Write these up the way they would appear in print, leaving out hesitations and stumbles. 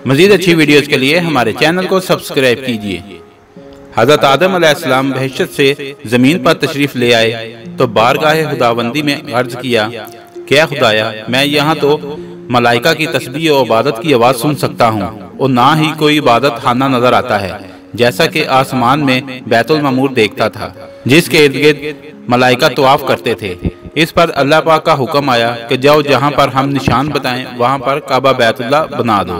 مزید اچھی ویڈیوز کے لیے ہمارے چینل کو سبسکرائب کیجیے۔ حضرت آدم علیہ السلام بہشت سے زمین پر تشریف لے آئے تو بارگاہ خداوندی میں عرض کیا کہ اے خدایا، میں یہاں تو ملائکہ کی تسبیح و عبادت کی آواز سن سکتا ہوں اور نہ ہی کوئی عبادت خانہ نظر آتا ہے، جیسا کہ آسمان میں بیت المعمور دیکھتا تھا جس کے ارد گرد ملائکہ طواف کرتے تھے۔ اس پر اللہ پاک کا حکم آیا کہ جاؤ، جہاں پر ہم نشان بتائیں وہاں پر کعبہ بیت اللہ بنا دو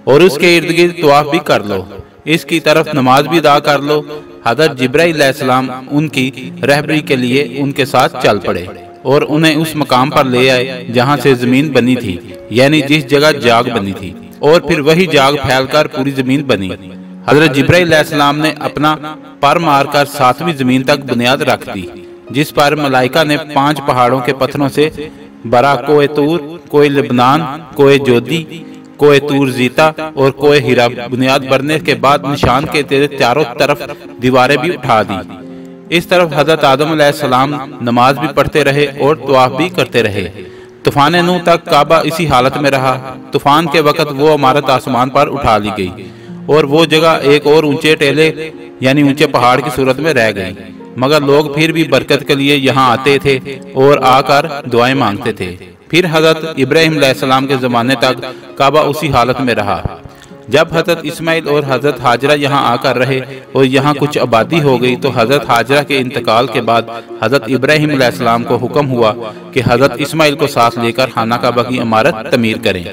اور اس کے ارد گرد طواف بھی کر لو، اس کی طرف نماز بھی ادا کر لو۔ حضرت جبرائیل علیہ السلام ان کی رہبری کے لیے ان کے ساتھ چل پڑے اور انہیں اس مقام پر لے آئے جہاں سے زمین بنی تھی، یعنی جس جگہ جاگ بنی تھی، اور پھر وہی جاگ پھیل کر پوری زمین بنی۔ حضرت جبرائیل علیہ السلام نے اپنا پر مار کر 7ویں زمین تک بنیاد رکھ دی، جس پر ملائکہ نے 5 پہاڑوں کے پتھروں سے برا کوہ طور، کوہ لبنان، کوہ جودی، کوہ طور زیتا اور کوہ ہیرا بنیاد بننے کے بعد نشان کے چاروں طرف دیواریں بھی اٹھا دی۔ اس طرف حضرت آدم علیہ السلام نماز بھی پڑھتے رہے اور طواف بھی کرتے رہے۔ طوفان نوح تک کعبہ اسی حالت میں رہا۔ طوفان کے وقت وہ عمارت آسمان پر اٹھا لی گئی اور وہ جگہ ایک اور اونچے ٹیلے یعنی اونچے پہاڑ کی صورت میں رہ گئی، مگر لوگ پھر بھی برکت کے لیے یہاں آتے تھے اور آ کر دعائیں مانگتے تھے۔ پھر حضرت ابراہیم علیہ السلام کے زمانے تک کعبہ اسی حالت میں رہا۔ جب حضرت اسماعیل اور حضرت حاجرہ یہاں آ کر رہے اور یہاں کچھ آبادی ہو گئی تو حضرت حاجرہ کے انتقال کے بعد حضرت ابراہیم علیہ السلام کو حکم ہوا کہ حضرت اسماعیل کو ساتھ لے کر خانہ کعبہ کی عمارت تعمیر کریں۔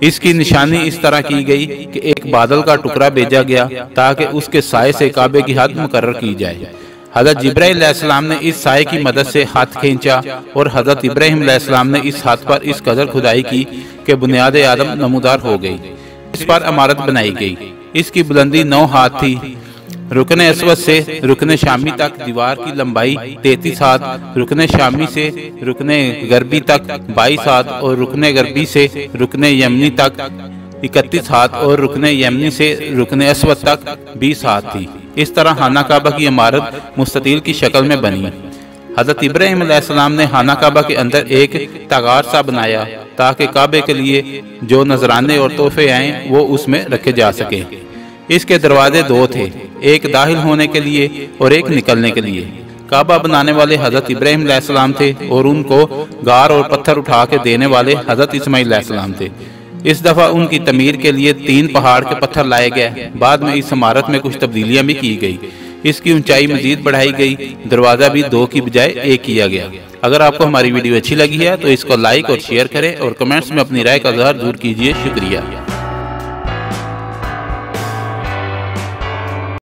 اس کی نشانی اس طرح کی گئی کہ ایک بادل کا ٹکڑا بھیجا گیا تاکہ اس کے سائے سے کعبے کی حد مقرر کی جائے۔ حضرت جبرائیل علیہ السلام نے اس سائے کی مدد سے ہاتھ کھینچا اور حضرت ابراہیم علیہ السلام نے اس ہاتھ پر اس قدر کھدائی کی کہ بنیاد آدم نمودار ہو گئی۔ اس پر عمارت بنائی گئی۔ اس کی بلندی 9 ہاتھ تھی۔ رکن اسود سے رکن شامی تک دیوار کی لمبائی 33 ہاتھ، رکن شامی سے رکن غربی تک 22 ہاتھ اور رکن غربی سے رکن یمنی تک 31 ہاتھ اور رکن یمنی سے رکن اسود تک 20 ہاتھ تھی۔ اس طرح خانہ کعبہ کی عمارت مستطیل کی شکل میں بنی۔ حضرت ابراہیم علیہ السلام نے خانہ کعبہ کے اندر ایک تغار سا بنایا تاکہ کعبے کے لیے جو نذرانے اور تحفے آئیں وہ اس میں رکھے جا سکیں۔ اس کے دروازے 2 تھے، ایک داخل ہونے کے لیے اور ایک نکلنے کے لیے۔ کعبہ بنانے والے حضرت ابراہیم علیہ السلام تھے اور ان کو غار اور پتھر اٹھا کے دینے والے حضرت اسماعیل علیہ السلام تھے۔ اس دفعہ ان کی تعمیر کے لیے 3 پہاڑ کے پتھر لائے گئے۔ بعد میں اس عمارت میں کچھ تبدیلیاں بھی کی گئی۔ اس کی اونچائی مزید بڑھائی گئی، دروازہ بھی 2 کی بجائے 1 کیا گیا۔ اگر آپ کو ہماری ویڈیو اچھی لگی ہے تو اس کو لائک اور شیئر کریں اور کمنٹس میں اپنی رائے کا اظہار ضرور کیجیے۔ شکریہ۔